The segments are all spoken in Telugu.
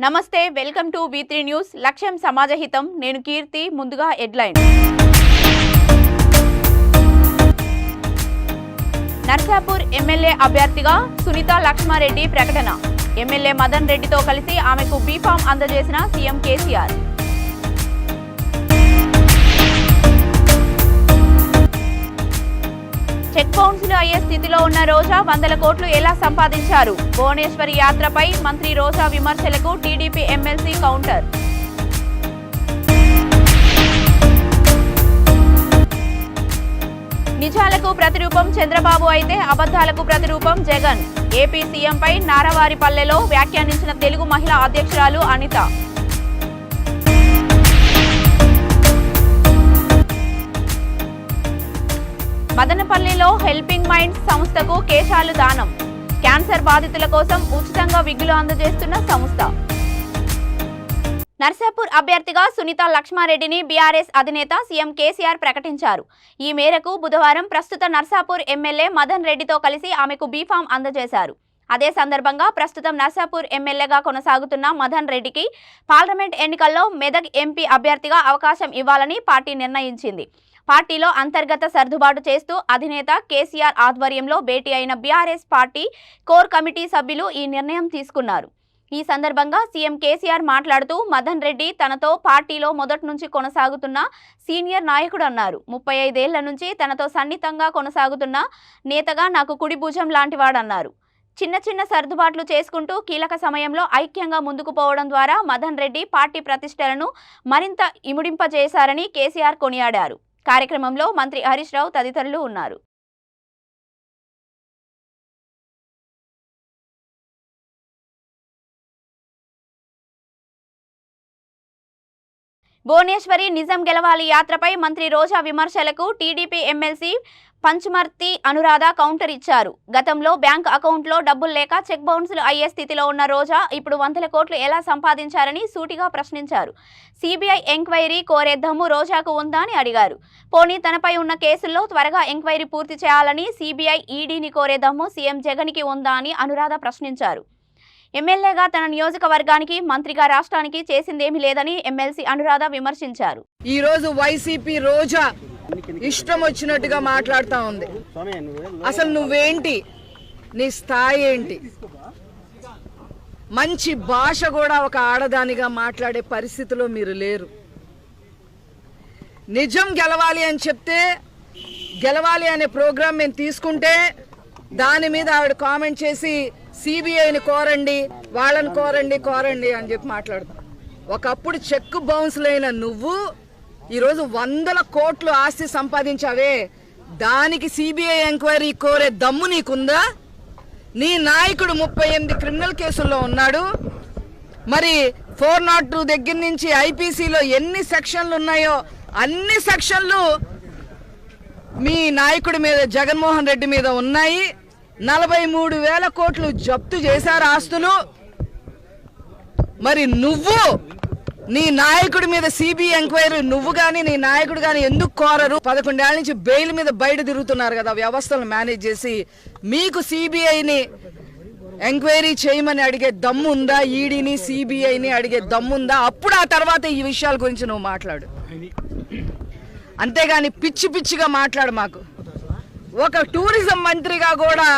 నమస్తే, వెల్కమ్ టు V3 న్యూస్. లక్ష్యం సమాజహితం. నేను కీర్తి. ముందుగా హెడ్లైన్. నర్సాపూర్ ఎమ్మెల్యే అభ్యర్థిగా సునీత లక్ష్మారెడ్డి ప్రకటన. ఎమ్మెల్యే మదన్ రెడ్డితో కలిసి ఆమెకు బీఫామ్ అందజేసిన సీఎం కేసీఆర్. చెక్ బౌన్సులు అయ్యే స్థితిలో ఉన్న రోజా 100 కోట్లు ఎలా సంపాదించారు? భువనేశ్వరి యాత్రపై మంత్రి రోజా విమర్శలకు టీడీపీ ఎమ్మెల్సీ కౌంటర్. నిజాలకు ప్రతిరూపం చంద్రబాబు అయితే అబద్ధాలకు ప్రతిరూపం జగన్. ఏపీ సీఎంపై నారవారిపల్లెలో వ్యాఖ్యానించిన తెలుగు మహిళా అధ్యక్షురాలు అనిత. మదనపల్లిలో హెల్పింగ్ మైండ్స్ సంస్థకు కేశాలు దానం. క్యాన్సర్ బాధితుల కోసం ఉచితంగా విగ్గులు అందజేస్తున్న సంస్థ. నర్సాపూర్ అభ్యర్థిగా సునీత లక్ష్మారెడ్డిని బీఆర్ఎస్ అధినేత సీఎం కేసీఆర్ ప్రకటించారు. ఈ మేరకు బుధవారం ప్రస్తుత నర్సాపూర్ ఎమ్మెల్యే మదన్ రెడ్డితో కలిసి ఆమెకు బీఫామ్ అందజేశారు. అదే సందర్భంగా ప్రస్తుతం నర్సాపూర్ ఎమ్మెల్యేగా కొనసాగుతున్న మదన్ రెడ్డికి పార్లమెంట్ ఎన్నికల్లో మెదక్ ఎంపీ అభ్యర్థిగా అవకాశం ఇవ్వాలని పార్టీ నిర్ణయించింది. పార్టీలో అంతర్గత సర్దుబాటు చేస్తూ అధినేత కేసీఆర్ ఆధ్వర్యంలో భేటీ అయిన బీఆర్ఎస్ పార్టీ కోర్ కమిటీ సభ్యులు ఈ నిర్ణయం తీసుకున్నారు. ఈ సందర్భంగా సీఎం కేసీఆర్ మాట్లాడుతూ మదన్ రెడ్డి తనతో పార్టీలో మొదటి నుంచి కొనసాగుతున్న సీనియర్ నాయకుడు అన్నారు. 35 ఏళ్ల నుంచి తనతో సన్నిహితంగా కొనసాగుతున్న నేతగా నాకు కుడి భుజం లాంటివాడన్నారు. చిన్న చిన్న సర్దుబాట్లు చేసుకుంటూ కీలక సమయంలో ఐక్యంగా ముందుకు పోవడం ద్వారా మదన్ రెడ్డి పార్టీ ప్రతిష్టలను మరింత ఇముడింపజేశారని కేసీఆర్ కొనియాడారు. కార్యక్రమంలో మంత్రి హరీష్ రావు తదితరులు ఉన్నారు. భువనేశ్వరి నిజం గెలవాలి యాత్రపై మంత్రి రోజా విమర్శలకు TDP MLC Panchumarthi Anuradha counter ఇచ్చారు. గతంలో బ్యాంక్ అకౌంట్లో డబ్బులు లేక చెక్ బౌన్సులు అయ్యే స్థితిలో ఉన్న రోజా ఇప్పుడు 100 కోట్లు ఎలా సంపాదించారని సూటిగా ప్రశ్నించారు. సిబిఐ ఎంక్వైరీ కోరే దమ్ము రోజాకు ఉందా అని అడిగారు. పోనీ తనపై ఉన్న కేసుల్లో త్వరగా ఎంక్వైరీ పూర్తి చేయాలని సిబిఐ ఈడీని కోరే దమ్ము సీఎం జగన్కి ఉందా అని అనురాధ ప్రశ్నించారు. ఎమ్మెల్యేగా తన నియోజకవర్గానికి మంత్రిగా రాష్ట్రానికి చేసిందేమీ లేదని ఎమ్మెల్సీ అనురాధ విమర్శించారు. ఈ రోజు వైసీపీ రోజా ఇష్టం వచ్చినట్టుగా మాట్లాడుతూ ఉంది. అసలు నువ్వేంటి, నీ స్థాయి ఏంటి? మంచి భాష కూడా ఒక ఆడదానిగా మాట్లాడే పరిస్థితిలో మీరు లేరు. నిజం గెలవాలి అని చెప్తే, గెలవాలి అనే ప్రోగ్రాం మేము తీసుకుంటే దాని మీద ఆవిడ కామెంట్ చేసి సిబిఐని కోరండి, వాళ్ళని కోరండి అని చెప్పి మాట్లాడుతాం. ఒకప్పుడు చెక్ బౌన్స్లైన నువ్వు ఈరోజు 100 కోట్లు ఆస్తి సంపాదించావే, దానికి సిబిఐ ఎంక్వైరీ కోరే దమ్ము నీకుందా? నీ నాయకుడు 38 క్రిమినల్ కేసుల్లో ఉన్నాడు. మరి 402 దగ్గర నుంచి ఐపీసీలో ఎన్ని సెక్షన్లు ఉన్నాయో అన్ని సెక్షన్లు మీ నాయకుడి మీద, జగన్మోహన్ రెడ్డి మీద ఉన్నాయి. 43,000 కోట్లు జప్తు చేశారు ఆస్తులు. మరి నువ్వు నీ నాయకుడి మీద సిబిఐ ఎంక్వైరీ నువ్వు కానీ నీ నాయకుడు కానీ ఎందుకు కోరరు? 11 ఏళ్ల నుంచి బెయిల్ మీద బయట తిరుగుతున్నారు కదా వ్యవస్థలను మేనేజ్ చేసి. మీకు సిబిఐని ఎంక్వైరీ చేయమని అడిగే దమ్ము ఉందా? ఈడీని సిబిఐని అడిగే దమ్ముందా? అప్పుడు ఆ తర్వాత ఈ విషయాల గురించి నువ్వు మాట్లాడు. అంతేగాని పిచ్చి పిచ్చిగా మాట్లాడు. మాకు ఒక టూరిజం మంత్రిగా కూడా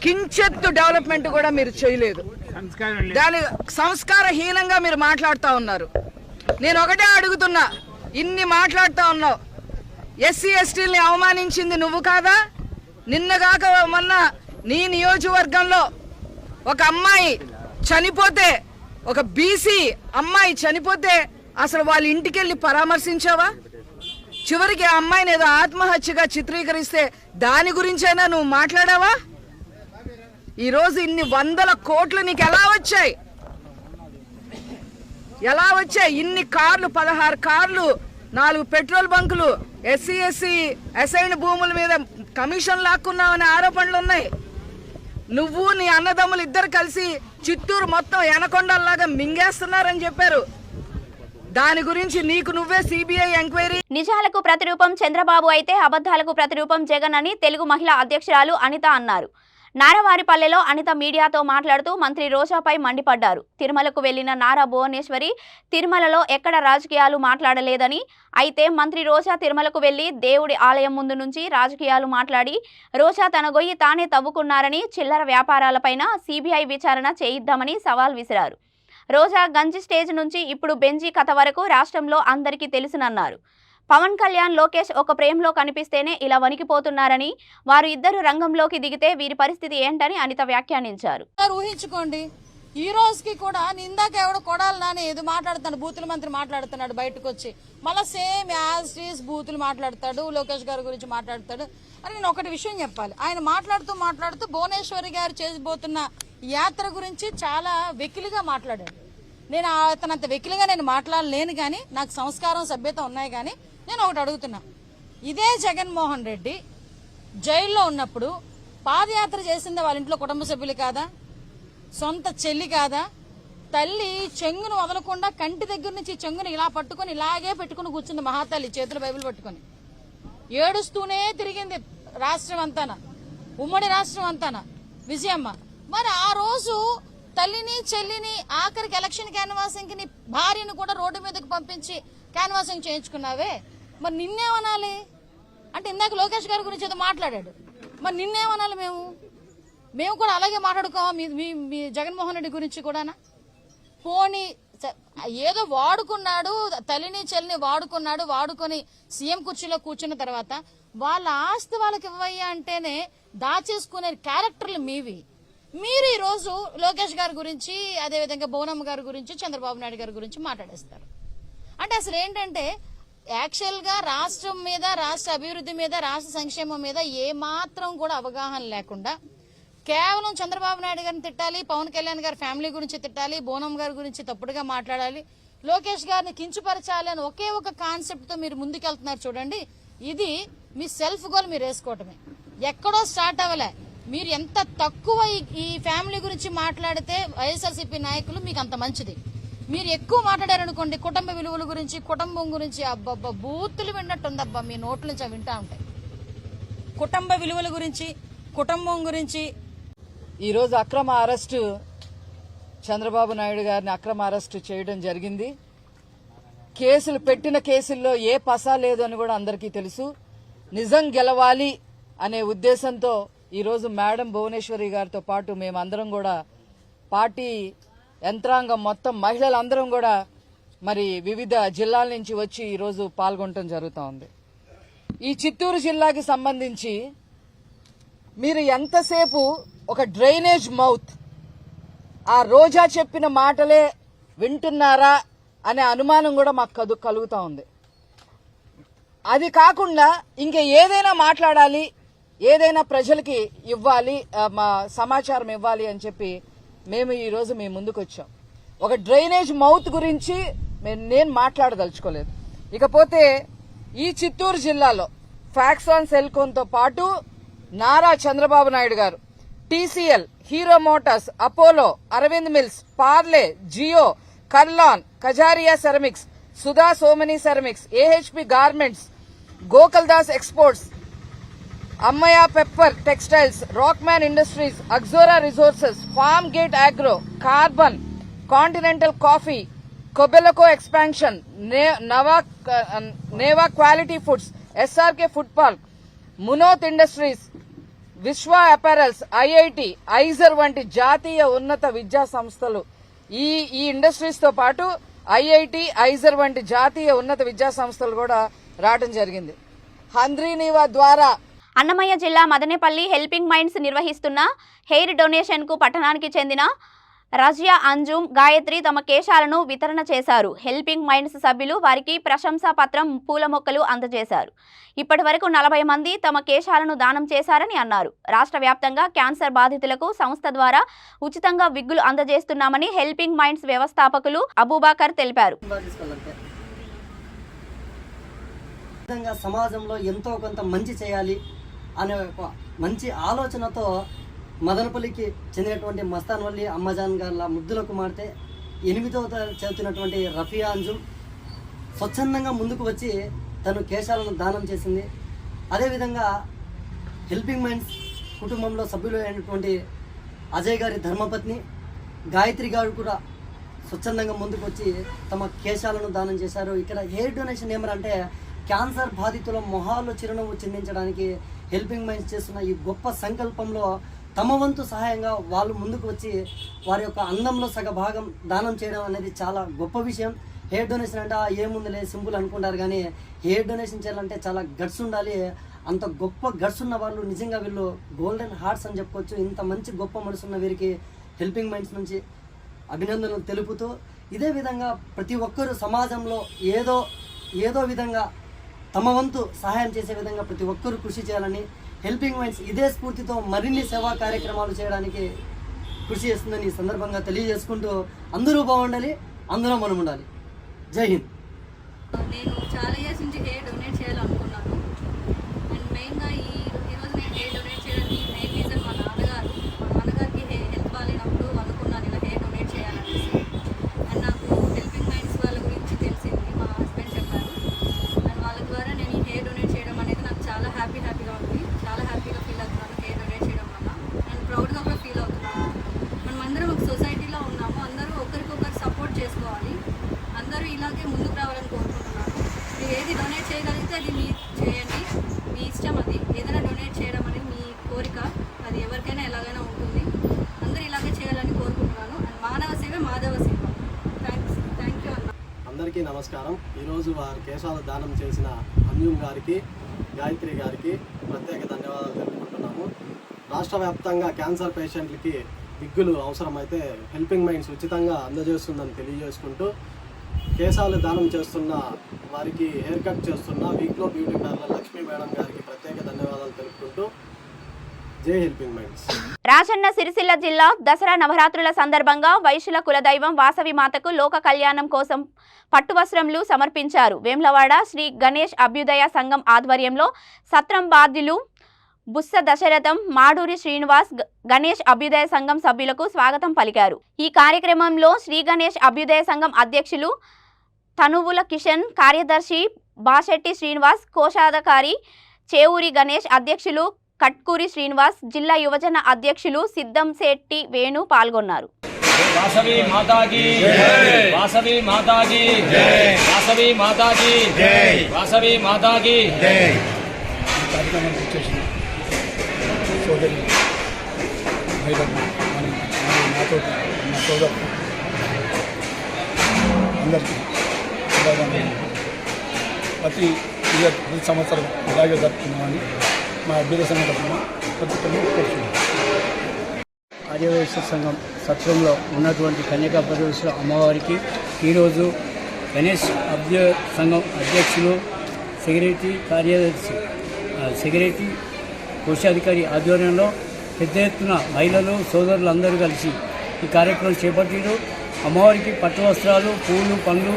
కించెత్తు డెవలప్మెంట్ కూడా మీరు చేయలేదు. దాని సంస్కారహీనంగా మీరు మాట్లాడుతూ ఉన్నారు. నేను ఒకటే అడుగుతున్నా, ఇన్ని మాట్లాడుతూ ఉన్నావు, ఎస్సీ ఎస్టీలని అవమానించింది నువ్వు కాదా? నిన్నగాక మొన్న నీ నియోజకవర్గంలో ఒక అమ్మాయి చనిపోతే, ఒక బీసీ అమ్మాయి చనిపోతే అసలు వాళ్ళ ఇంటికి వెళ్ళి పరామర్శించావా? చివరికి ఆ అమ్మాయిని ఏదో ఆత్మహత్యగా చిత్రీకరిస్తే దాని గురించైనా నువ్వు మాట్లాడావా? ఈరోజు ఇన్ని 100 కోట్లు నీకు ఎలా వచ్చాయి? ఇన్ని కార్లు, 16 కార్లు, 4 పెట్రోల్ బంకులు, ఎస్సీ ఎస్సీ అసైన్ భూముల మీద కమిషన్ లాక్కున్నావనే ఆరోపణలు ఉన్నాయి. నువ్వు నీ అన్నదమ్ములు ఇద్దరు కలిసి చిత్తూరు మొత్తం ఎనకొండల్లాగా మింగేస్తున్నారని చెప్పారు. దాని గురించి నీకు నువ్వే సిబిఐ ఎంక్వైరీ. నిజాలకు ప్రతిరూపం చంద్రబాబు అయితే అబద్ధాలకు ప్రతిరూపం జగన్ అని తెలుగు మహిళా అధ్యక్షురాలు అనిత అన్నారు. నారావారిపల్లెలో అనిత మీడియాతో మాట్లాడుతూ మంత్రి రోజాపై మండిపడ్డారు. తిరుమలకు వెళ్లిన నారా భువనేశ్వరి తిరుమలలో ఎక్కడ రాజకీయాలు మాట్లాడలేదని, అయితే మంత్రి రోజా తిరుమలకు వెళ్లి దేవుడి ఆలయం ముందు నుంచి రాజకీయాలు మాట్లాడి రోజా తన గొయ్యి తానే తవ్వుకున్నారని, చిల్లర వ్యాపారాలపైన సిబిఐ విచారణ చేయిద్దామని సవాల్ విసిరారు. రోజా గంజి స్టేజ్ నుంచి ఇప్పుడు బెంజీ కథ వరకు రాష్ట్రంలో అందరికీ తెలుసునన్నారు. పవన్ కళ్యాణ్, లోకేష్ ఒక ప్రేమలో కనిపిస్తేనే ఇలా వణికిపోతున్నారని, వారు ఇద్దరు రంగంలోకి దిగితే వీరి పరిస్థితి ఏంటని అనిత వ్యాఖ్యానించారు. ఊహించుకోండి, ఈ రోజుకి కూడా ఇందాక ఎవడో కొడాలి నాని ఏదో మాట్లాడుతున్నాడు, బూతుల మంత్రి మాట్లాడుతున్నాడు బయటకు వచ్చి, మళ్ళీ సేమ్ యాజ్ టీస్ బూతులు మాట్లాడతాడు, లోకేష్ గారి గురించి మాట్లాడతాడు. అని నేను ఒకటి విషయం చెప్పాలి, ఆయన మాట్లాడుతూ భువనేశ్వరి గారు చేసిపోతున్న యాత్ర గురించి చాలా వెకిలిగా మాట్లాడాడు. నేను అతనంత వెకిలిగా నేను మాట్లాడలేను, కానీ నాకు సంస్కారం సభ్యత ఉన్నాయి. కానీ నేను ఒకటి అడుగుతున్నా, ఇదే జగన్మోహన్ రెడ్డి జైల్లో ఉన్నప్పుడు పాదయాత్ర చేసింది వాళ్ళ ఇంట్లో కుటుంబ సభ్యులు కాదా, సొంత చెల్లి కాదా? తల్లి చెంగును వదలకుండా కంటి దగ్గర నుంచి చెంగును ఇలా పట్టుకుని ఇలాగే పెట్టుకుని కూర్చుంది మహాతల్లి, చేతులు బైబిల్ పట్టుకుని ఏడుస్తూనే తిరిగింది రాష్ట్రం అంతాన, ఉమ్మడి రాష్ట్రం అంతాన విజయమ్మ. మరి ఆ రోజు తల్లిని చెల్లిని ఆఖరికి ఎలక్షన్ క్యాన్వాసింగ్ ని భార్యను కూడా రోడ్డు మీదకి పంపించి క్యాన్వాసింగ్ చేయించుకున్నావే, మరి నిన్నేమనాలి? అంటే ఇందాక లోకేష్ గారి గురించి ఏదో మాట్లాడాడు, మరి నిన్నేమనాలి? మేము కూడా అలాగే మాట్లాడుకోవా మీ జగన్మోహన్ రెడ్డి గురించి కూడానా? పోనీ ఏదో వాడుకున్నాడు, తల్లిని చెల్లిని వాడుకొని సీఎం కుర్చీలో కూర్చున్న తర్వాత వాళ్ళ ఆస్తి వాళ్ళకి ఇవ్వయ్యా అంటేనే దాచేసుకునే క్యారెక్టర్లు మీవి. మీరు ఈ రోజు లోకేష్ గారి గురించి, అదేవిధంగా బోనమ్మ గారి గురించి, చంద్రబాబు నాయుడు గారి గురించి మాట్లాడేస్తారు. అంటే అసలు ఏంటంటే యాక్చువల్ గా రాష్ట్రం మీద, రాష్ట్ర అభివృద్ధి మీద, రాష్ట్ర సంక్షేమం మీద ఏ మాత్రం కూడా అవగాహన లేకుండా కేవలం చంద్రబాబు నాయుడు గారిని తిట్టాలి, పవన్ కళ్యాణ్ గారి ఫ్యామిలీ గురించి తిట్టాలి, బోనమ్మ గారి గురించి తప్పుడుగా మాట్లాడాలి, లోకేష్ గారిని కించపరచాలి అని ఒకే ఒక కాన్సెప్ట్ తో మీరు ముందుకెళ్తున్నారు చూడండి. ఇది మీ సెల్ఫ్ గోల్ మీరు వేసుకోవటమే, ఎక్కడో స్టార్ట్ అవ్వలే. మీరు ఎంత తక్కువ ఈ ఫ్యామిలీ గురించి మాట్లాడితే వైఎస్ఆర్సీపీ నాయకులు మీకు అంత మంచిది. మీరు ఎక్కువ మాట్లాడారనుకోండి కుటుంబ విలువల గురించి, కుటుంబం గురించి, అబ్బబ్బా బూతులు విన్నట్టుందబ్బా మీ నోట్ల నుంచి వింటా ఉంటాయి. కుటుంబ విలువల గురించి, కుటుంబం గురించి. ఈరోజు అక్రమ అరెస్టు, చంద్రబాబు నాయుడు గారిని అక్రమ అరెస్టు చేయడం జరిగింది. కేసులు పెట్టిన కేసుల్లో ఏ పసా లేదు అని కూడా అందరికీ తెలుసు. నిజం గెలవాలి అనే ఉద్దేశంతో ఈరోజు మేడం భువనేశ్వరి గారితో పాటు మేమందరం కూడా పార్టీ యంత్రాంగం మొత్తం మహిళలందరం కూడా మరి వివిధ జిల్లాల నుంచి వచ్చి ఈరోజు పాల్గొనడం జరుగుతూ ఉంది. ఈ చిత్తూరు జిల్లాకి సంబంధించి మీరు ఎంతసేపు ఒక డ్రైనేజ్ మౌత్, ఆ రోజా చెప్పిన మాటలే వింటున్నారా అనే అనుమానం కూడా మాకు కలుగుతూ ఉంది. అది కాకుండా ఇంకా ఏదైనా మాట్లాడాలి, ఏదైనా ప్రజలకి ఇవ్వాలి, మా సమాచారం ఇవ్వాలి అని చెప్పి మేము ఈరోజు మీ ముందుకు వచ్చాం. ఒక డ్రైనేజ్ మౌత్ గురించి నేను మాట్లాడదలుచుకోలేదు. ఇకపోతే ఈ చిత్తూరు జిల్లాలో ఫ్యాక్సాన్ సెల్కోన్తో పాటు Nara Chandrababu Naidu garu TCL, Hero Motors, Apollo, Arvind Mills, Parle, Jio, Kurlon, Kajaria Ceramics, Sudha Somani Ceramics, AHP Garments, Gokaldas Exports, అమ్మయ్య పెప్పర్ టెక్స్టైల్స్, రాక్మ్యాన్ ఇండస్ట్రీస్, అగ్జోరా Resources, Farm Gate Agro, Karbonn, Continental Coffee, Kobelco Expansion, నేవా Quality Foods, SRK Food Park, Munoth Industries, Vishwa Apparels, IIT, IISER వంటి జాతీయ ఉన్నత విద్యా సంస్థలు, ఈ ఇండస్ట్రీస్ తో పాటు ఐఐటి, ఐజర్ వంటి జాతీయ ఉన్నత విద్యా సంస్థలు కూడా రావడం జరిగింది. హంద్రీనీవా ద్వారా అన్నమయ్య జిల్లా మదనేపల్లి హెల్పింగ్ మైండ్స్ నిర్వహిస్తున్న హెయిర్ డొనేషన్ కు పట్టణానికి చెందిన రజియా, అంజుమ్, గాయత్రి తమ కేశాలను వితరణ చేశారు. హెల్పింగ్ మైండ్స్ సభ్యులు వారికి ప్రశంసా పత్రం, పూల మొక్కలు అందజేశారు. ఇప్పటి వరకు 40 మంది తమ కేశాలను దానం చేశారని అన్నారు. రాష్ట్ర వ్యాప్తంగా క్యాన్సర్ బాధితులకు సంస్థ ద్వారా ఉచితంగా విగ్గులు అందజేస్తున్నామని హెల్పింగ్ మైండ్స్ వ్యవస్థాపకులు అబూబాకర్ తెలిపారు. సమాజంలో ఎంతో కొంత మంచి చేయాలి అనే ఒక మంచి ఆలోచనతో మదనపల్లికి చెందినటువంటి మస్తాన్వల్లి అమ్మజాన్ గారి ముద్దుల కుమార్తె 8వ తరగతి చదువుతున్నటువంటి రఫియా అంజుమ్ స్వచ్ఛందంగా ముందుకు వచ్చి తను కేశాలను దానం చేసింది. అదేవిధంగా హెల్పింగ్ మైండ్స్ కుటుంబంలో సభ్యులు అయినటువంటి అజయ్ గారి ధర్మపత్ని గాయత్రి గారు కూడా స్వచ్ఛందంగా ముందుకు వచ్చి తమ కేశాలను దానం చేశారు. ఇక్కడ హెయిర్ డొనేషన్ ఏమరంటే క్యాన్సర్ బాధితుల మొహాల్లో చిరునవ్వు చిందించడానికి హెల్పింగ్ మైండ్స్ చేస్తున్న ఈ గొప్ప సంకల్పంలో తమ వంతు సహాయంగా వాళ్ళు ముందుకు వచ్చి వారి యొక్క అందంలో సగ భాగం దానం చేయడం అనేది చాలా గొప్ప విషయం. హెయిర్ డొనేషన్ అంటే ఏముందిలే సింపుల్ అనుకుంటారు, కానీ హెయిర్ డొనేషన్ చేయాలంటే చాలా గట్స్ ఉండాలి. అంత గొప్ప గట్స్ ఉన్న వాళ్ళు నిజంగా వీళ్ళు గోల్డెన్ హార్ట్స్ అని చెప్పుకోవచ్చు. ఇంత మంచి గొప్ప మనసున్న వీరికి హెల్పింగ్ మైండ్స్ నుంచి అభినందనలు తెలుపుతూ, ఇదే విధంగా ప్రతి ఒక్కరూ సమాజంలో ఏదో విధంగా తమ వంతు సహాయం చేసే విధంగా ప్రతి ఒక్కరూ కృషి చేయాలని హెల్పింగ్ మైండ్స్ ఇదే స్ఫూర్తితో మరిన్ని సేవా కార్యక్రమాలు చేయడానికి కృషి చేస్తుందని ఈ సందర్భంగా తెలియజేసుకుంటూ, అందరూ బాగుండాలి, అందులో మనం ఉండాలి. జై హింద్. నేను చాలా ఇయర్స్ నుంచి హెయిర్ డొనేట్ చేయాలనుకున్నాను. అండ్ మెయిన్గా ఈరోజు నేను హెయిర్ డొనేట్ చేయడానికి మెయిన్ రీజన్ మా నాన్నగారికి హెల్త్ బాగాలేనప్పుడు అనుకున్నాను ఇలా హెయిర్ డొనేట్ చేయాలనేసి. అండ్ నాకు హెల్పింగ్ మైండ్స్ వాళ్ళ గురించి తెలిసింది, మా హస్బెండ్ చెప్పారు. అండ్ వాళ్ళ ద్వారా నేను ఈ హెయిర్ డొనేట్ చేయడం అనేది నాకు చాలా హ్యాపీగా ఉంది. చాలా హ్యాపీగా ఫీల్ అవుతున్నాను హెయిర్ డొనేట్ చేయడం వల్ల. అండ్ ప్రౌడ్గా కూడా ఫీల్ అవుతున్నాను. మనం అందరం ఒక సొసైటీలో ఉన్నాము, అందరూ ఒకరికొకరు సపోర్ట్ చేసుకోవాలి. అందరూ ఇలాగే ముందుకు రావాలని కోరుకుంటున్నాను. మీరు ఏది డొనేట్ చేయగలిగితే అది మీరు చేయండి, మీ ఇష్టం. అది ఏదైనా డొనేట్ చేయడం అనేది మీ కోరిక, అది ఎవరికైనా ఎలాగైనా ఉంటుంది. అందరూ ఇలాగే చేయాలని కోరుకుంటున్నాను. అండ్ మానవ సేవ మాధవ సేవ. థ్యాంక్ యూ అన్న. అందరికీ నమస్కారం. ఈరోజు వారి కేశాలు దానం చేసిన అంజుమ్ గారికి, గాయత్రి గారికి ప్రత్యేక ధన్యవాదాలు తెలుపుకుంటున్నాము. రాష్ట్ర వ్యాప్తంగా క్యాన్సర్ పేషెంట్లకి విగ్గులు అవసరమైతే హెల్పింగ్ మైండ్స్ ఉచితంగా అందజేస్తుందని తెలియజేసుకుంటూ, కేశాలు దానం చేస్తున్న వారికి హెయిర్ కట్ చేస్తున్న వీక్లో బ్యూటీ పార్లర్ లక్ష్మీ మేడం గారికి ప్రత్యేక ధన్యవాదాలు తెలుపుకుంటూ, జై హెల్పింగ్ మైండ్స్. రాజన్న సిరిసిల్ల జిల్లా దసరా నవరాత్రుల సందర్భంగా వైశ్యుల కులదైవం వాసవి మాతకు లోక కళ్యాణం కోసం పట్టు వస్త్రములు సమర్పించారు. వేములవాడ శ్రీ గణేష్ అభ్యుదయ సంఘం ఆధ్వర్యంలో సత్రం బాధ్యులు బుస్స దశరథం, మాడూరి శ్రీనివాస్ గణేష్ అభ్యుదయ సంఘం సభ్యులకు స్వాగతం పలికారు. ఈ కార్యక్రమంలో శ్రీ గణేష్ అభ్యుదయ సంఘం అధ్యక్షులు తనువుల కిషన్, కార్యదర్శి బాశెట్టి శ్రీనివాస్, కోశాధికారి చేవూరి గణేష్, అధ్యక్షులు కట్కూరి శ్రీనివాస్, జిల్లా యువజన అధ్యక్షులు సిద్ధం శెట్టి వేణు పాల్గొన్నారు. వాసవి మాతాకి జై, వాసవి మాతాకి జై, వాసవి మాతాకి జై, వాసవి మాతాకి జై. కార్యక్రమానికి వచ్చేసిన సోదరి మహిళలు నాతో నా సోదరు అందరికీ ప్రతి సంవత్సరం ఇలాగే జరుపుకున్నామని మా అభ్యుదయ సంఘం తరఫున ప్రతి ఒక్కరిని కోరుతున్నాం. ఆర్యవైశ్య సంఘం సత్రంలో ఉన్నటువంటి కన్యకా పరమేశ్వర అమ్మవారికి ఈరోజు గణేష్ అభ్యుదయ సంఘం అధ్యక్షులు, సెక్రటరీ, కార్యదర్శి, సెక్రటరీ, కోశాధికారి ఆధ్వర్యంలో పెద్ద ఎత్తున మహిళలు సోదరులు అందరూ కలిసి ఈ కార్యక్రమం చేపట్టారు. అమ్మవారికి పట్టు వస్త్రాలు, పూలు, పండ్లు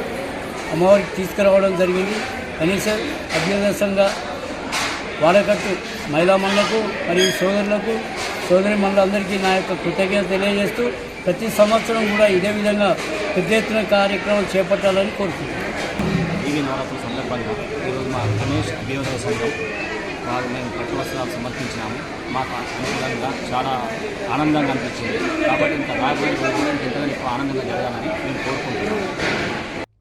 అమ్మవారికి తీసుకురావడం జరిగింది. గణేష్ అభ్యుదయ సంఘ వాడకట్టు మహిళా మండలకు మరియు సోదరులకు, సోదరి మండలందరికీ నా యొక్క కృతజ్ఞత తెలియజేస్తూ ప్రతి సంవత్సరం కూడా ఇదే విధంగా పెద్ద ఎత్తున కార్యక్రమం చేపట్టాలని కోరుకుంటున్నాను. దేవీ నవరాత్రుల సందర్భంగా ఈరోజు మా గణేష్ అభ్యుదయ సంఘం వారు మేము పట్టు వస్త్రాలు సమర్పించినాము. మాకు అనుకూలంగా చాలా ఆనందంగా అనిపించింది. కాబట్టి ఇంకా రాబోయే రోజుల్లో ఎంతగానో ఎక్కువ ఆనందంగా జరగాలని నేను కోరుకుంటున్నాను.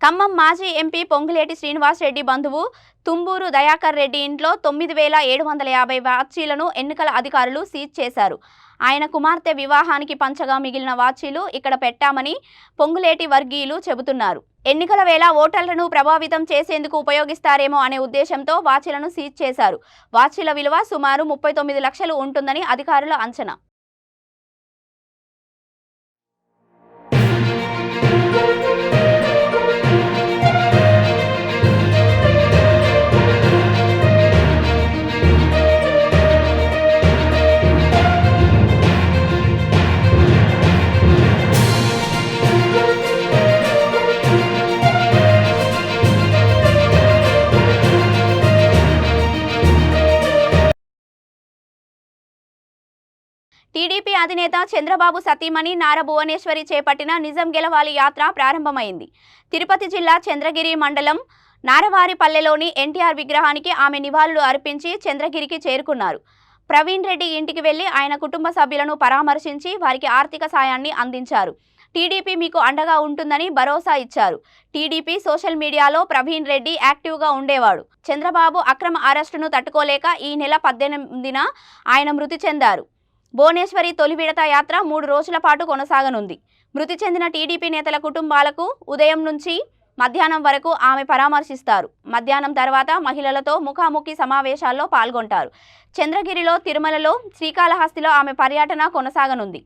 ఖమ్మం మాజీ ఎంపీ పొంగులేటి శ్రీనివాస్ రెడ్డి బంధువు తుంబూరు దయాకర్ రెడ్డి ఇంట్లో 9,750 వాచీలను ఎన్నికల అధికారులు సీజ్ చేశారు. ఆయన కుమార్తె వివాహానికి పంచగా మిగిలిన వాచీలు ఇక్కడ పెట్టామని పొంగులేటి వర్గీయులు చెబుతున్నారు. ఎన్నికల వేళ ఓటర్లను ప్రభావితం చేసేందుకు ఉపయోగిస్తారేమో అనే ఉద్దేశంతో వాచీలను సీజ్ చేశారు. వాచీల విలువ సుమారు 39 లక్షలు ఉంటుందని అధికారుల అంచనా. టీడీపీ అధినేత చంద్రబాబు సతీమణి నారా భువనేశ్వరి చేపట్టిన నిజం గెలవాలి యాత్ర ప్రారంభమైంది. తిరుపతి జిల్లా చంద్రగిరి మండలం నారవారిపల్లెలోని ఎన్టీఆర్ విగ్రహానికి ఆమె నివాళులు అర్పించి చంద్రగిరికి చేరుకున్నారు. ప్రవీణ్ రెడ్డి ఇంటికి వెళ్లి ఆయన కుటుంబ సభ్యులను పరామర్శించి వారికి ఆర్థిక సాయాన్ని అందించారు. టీడీపీ మీకు అండగా ఉంటుందని భరోసా ఇచ్చారు. టీడీపీ సోషల్ మీడియాలో ప్రవీణ్ రెడ్డి యాక్టివ్గా ఉండేవాడు. చంద్రబాబు అక్రమ అరెస్టును తట్టుకోలేక ఈ నెల 18న ఆయన మృతి చెందారు. భువనేశ్వరి తొలి విడత యాత్ర 3 రోజుల పాటు కొనసాగనుంది. మృతి చెందిన టీడీపీ నేతల కుటుంబాలకు ఉదయం నుంచి మధ్యాహ్నం వరకు ఆమె పరామర్శిస్తారు. మధ్యాహ్నం తర్వాత మహిళలతో ముఖాముఖి సమావేశాల్లో పాల్గొంటారు. చంద్రగిరిలో, తిరుమలలో, శ్రీకాళహస్తిలో ఆమె పర్యటన కొనసాగనుంది.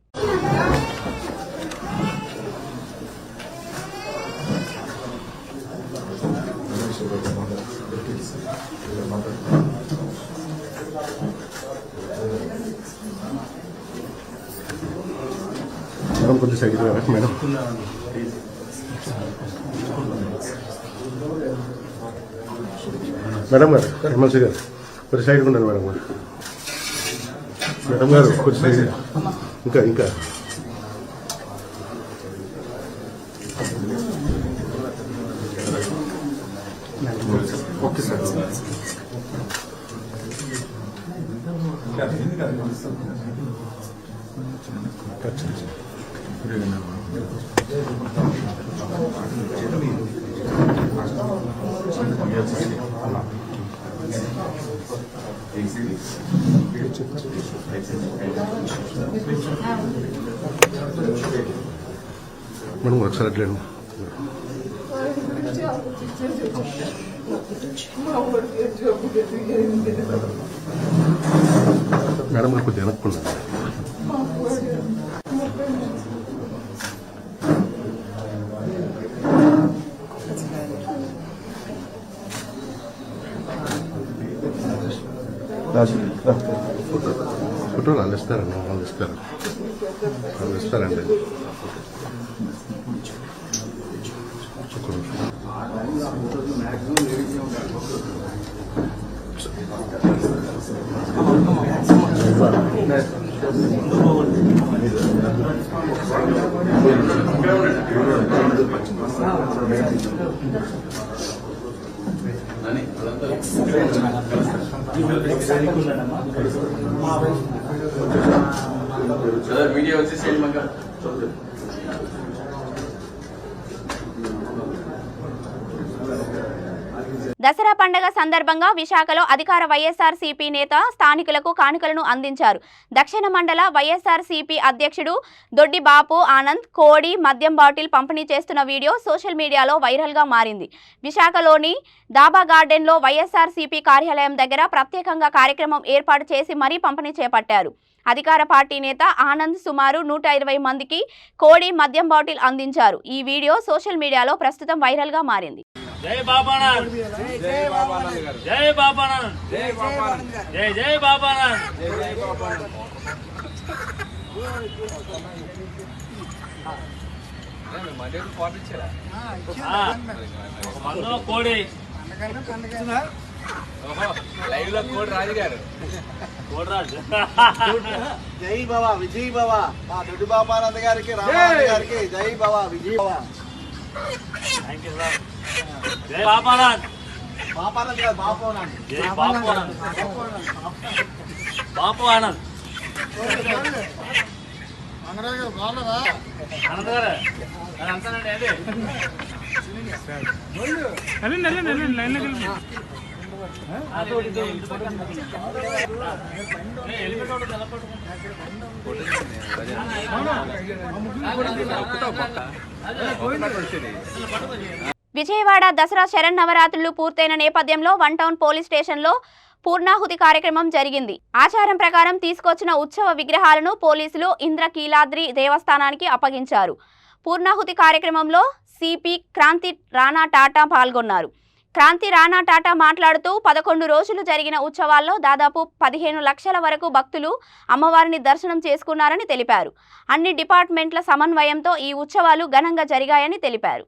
మేడం కొద్ది సైడ్ మేడం మేడం గారు ఎమ్మెల్సీ గారు కొద్ది సైడ్ ఉండండి మేడం గారు. మేడం గారు కొద్ది సైడ్ ఇంకా ఓకే సార్. మేడం ఒకసారి అట్లేదు మేడం గారు కొద్దిగా వెనక్కున్నాను. ఫోటోలు వాళ్ళు ఇస్తారండి, వాళ్ళు ఇస్తారండి. మీడియా వచ్చేసి దసరా పండుగ సందర్భంగా విశాఖలో అధికార వైఎస్ఆర్సీపీ నేత స్థానికులకు కానుకలను అందించారు. దక్షిణ మండల వైఎస్ఆర్సీపీ అధ్యక్షుడు దొడ్డి బాపు ఆనంద్ కోడి మద్యం బాటిల్ పంపిణీ చేస్తున్న వీడియో సోషల్ మీడియాలో వైరల్గా మారింది. విశాఖలోని దాబా గార్డెన్లో వైఎస్ఆర్సీపీ కార్యాలయం దగ్గర ప్రత్యేకంగా కార్యక్రమం ఏర్పాటు చేసి మరీ పంపిణీ చేపట్టారు. అధికార పార్టీ నేత ఆనంద్ సుమారు 120 మందికి కోడి మద్యం బాటిల్ అందించారు. ఈ వీడియో సోషల్ మీడియాలో ప్రస్తుతం వైరల్గా మారింది. జై బాబానంద్, జై బాబానంద్ గారు, జై బాబానంద్, జై బాబానంద్, జై జై బాబానంద్, జై బాబానంద్. మందులో కోడి లైవ్ లో కోడి రాజు గారు, కోడి రాజు. జై బాబా విజయ్ బాబా, మా దొడ్డి బాబానంద గారికి, రామానంద గారికి జై Baba Vijay Baba. Thank you sir. జై బాబానంద్, బాపానంద్ గారు, బాపు ఆనంద్, జై బాపు ఆనంద్, బాపు ఆనంద్. అనంత గారు అంతానండి. విజయవాడ దసరా శరన్నవరాత్రులు పూర్తయిన నేపథ్యంలో 1 టౌన్ పోలీస్ స్టేషన్లో పూర్ణాహుతి కార్యక్రమం జరిగింది. ఆచారం ప్రకారం తీసుకొచ్చిన ఉత్సవ విగ్రహాలను పోలీసులు ఇంద్రకీలాద్రి దేవస్థానానికి అప్పగించారు. పూర్ణాహుతి కార్యక్రమంలో సిపి క్రాంతి రాణా టాటా పాల్గొన్నారు. క్రాంతి రాణా టాటా మాట్లాడుతూ 11 రోజులు జరిగిన ఉత్సవాల్లో దాదాపు 15 లక్షల వరకు భక్తులు అమ్మవారిని దర్శనం చేసుకున్నారని తెలిపారు. అన్ని డిపార్ట్మెంట్ల సమన్వయంతో ఈ ఉత్సవాలు ఘనంగా జరిగాయని తెలిపారు.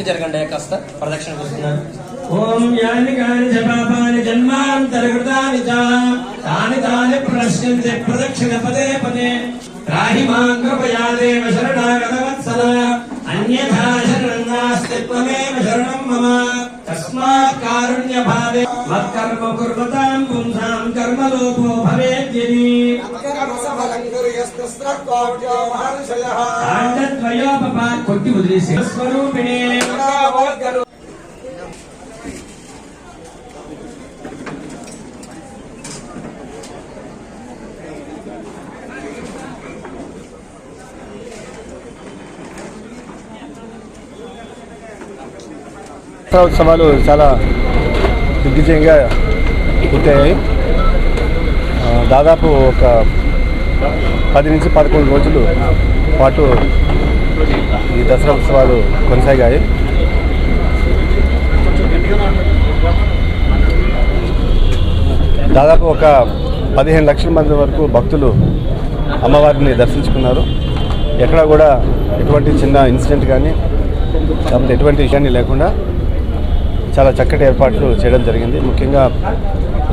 వెనక్కి జరగండి కాస్త ప్రదక్షిణ వస్తున్నాను. ఓం యాని కాని చ పాపాని జన్మాంతరకృతాని చ తాని తాని ప్రశ్యంతే ప్రదక్షిణ పదే పదే త్రాహి మాం కృపయా దేవ శరణాగత వత్సల అన్యథా శరణం నాస్తి త్వమేవ శరణం మమ తస్మాత్ కారుణ్య భావే మత్కర్మ కుర్వతాం పుంసాం కర్మలోపో భవేద్యది కాండద్వయోపపా కొట్టి వదిలేసి స్వరూపిణే ఉత్సవాలు చాలా దిగ్విజయంగా పూర్తయ్యాయి. దాదాపు ఒక 10 నుంచి 11 రోజులు పాటు ఈ దసరా ఉత్సవాలు కొనసాగాయి. దాదాపు ఒక 15 లక్షల మంది వరకు భక్తులు అమ్మవారిని దర్శించుకున్నారు. ఎక్కడా కూడా ఎటువంటి చిన్న ఇన్సిడెంట్ కానీ లేకపోతే ఎటువంటి విషయాన్ని లేకుండా చాలా చక్కటి ఏర్పాట్లు చేయడం జరిగింది. ముఖ్యంగా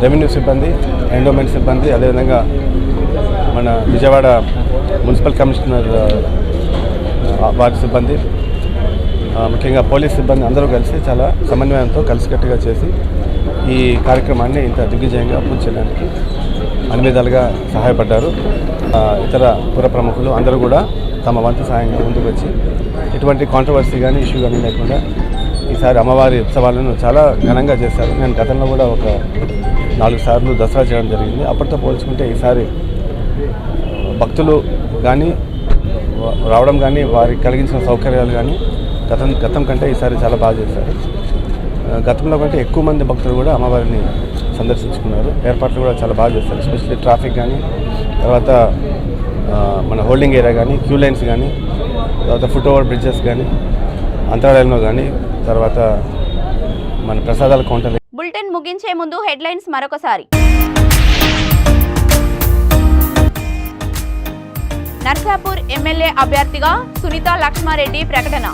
రెవెన్యూ సిబ్బంది, ఎండోమెంట్ సిబ్బంది, అదేవిధంగా మన విజయవాడ మున్సిపల్ కమిషనర్ వారి సిబ్బంది, ముఖ్యంగా పోలీస్ సిబ్బంది అందరూ కలిసి చాలా సమన్వయంతో కలిసికట్టుగా చేసి ఈ కార్యక్రమాన్ని ఇంత దిగ్విజయంగా పూర్తి చేయడానికి అన్ని విధాలుగా సహాయపడ్డారు. ఇతర పుర ప్రముఖులు అందరూ కూడా తమ వంతు సహాయంగా ముందుకు వచ్చి ఎటువంటి కాంట్రవర్సీ కానీ ఇష్యూ కానీ లేకుండా ఈసారి అమ్మవారి ఉత్సవాలను చాలా ఘనంగా చేశారు. నేను గతంలో కూడా ఒక 4 సార్లు దసరా చేయడం జరిగింది. అప్పటితో పోల్చుకుంటే ఈసారి భక్తులు కానీ రావడం కానీ వారికి కలిగించిన సౌకర్యాలు కానీ గతం కంటే ఈసారి చాలా బాగా చేశారు. గతంలో కంటే ఎక్కువ మంది భక్తులు కూడా అమ్మవారిని సందర్శించుకున్నారు. ఏర్పాట్లు కూడా చాలా బాగా చేశారు. ఎస్పెషల్లీ ట్రాఫిక్ కానీ, తర్వాత మన హోల్డింగ్ ఏరియా కానీ, క్యూ లైన్స్ కానీ, తర్వాత ఫుట్ ఓవర్ బ్రిడ్జెస్ కానీ, అంతరాలయంలో కానీ, తర్వాత మన ప్రసాదాల కౌంటర్. బులెటిన్ ముగించే ముందు హెడ్లైన్స్ మరొకసారి. నర్సాపూర్ ఎమ్మెల్యే అభ్యర్థిగా సునీత లక్ష్మారెడ్డి ప్రకటన.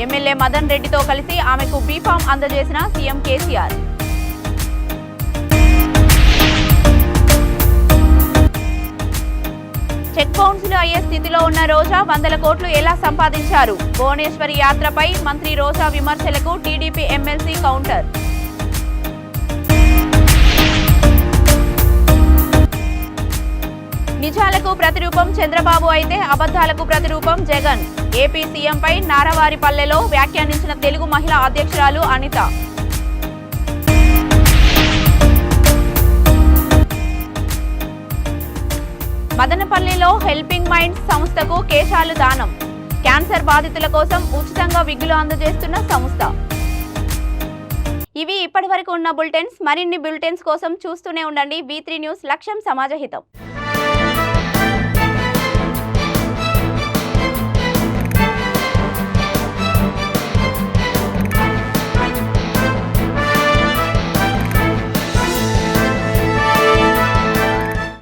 ఎమ్మెల్యే మదన్ రెడ్డితో కలిసి ఆమెకు బీఫామ్ అందజేసిన సీఎం కేసీఆర్. చెక్ బౌన్సులు అయ్యే స్థితిలో ఉన్న రోజా 100 కోట్లు ఎలా సంపాదించారు? భువనేశ్వరి యాత్రపై మంత్రి రోజా విమర్శలకు టీడీపీ ఎమ్మెల్సీ కౌంటర్. నిజాలకు ప్రతిరూపం చంద్రబాబు అయితే అబద్ధాలకు ప్రతిరూపం జగన్. ఏపీ సీఎంపై నారవారిపల్లెలో వ్యాఖ్యానించిన తెలుగు మహిళా అధ్యక్షురాలు అనిత. మదనపల్లిలో హెల్పింగ్ మైండ్స్ సంస్థకు కేశాలు దానం. క్యాన్సర్ బాధితుల కోసం ఉచితంగా విగ్గులు అందజేస్తున్న సంస్థ. ఇవి ఇప్పటివరకు ఉన్న బులెటిన్స్. మరిన్ని బులెటిన్స్ కోసం చూస్తూనే ఉండండి V3 న్యూస్. లక్ష్యం సమాజహితం.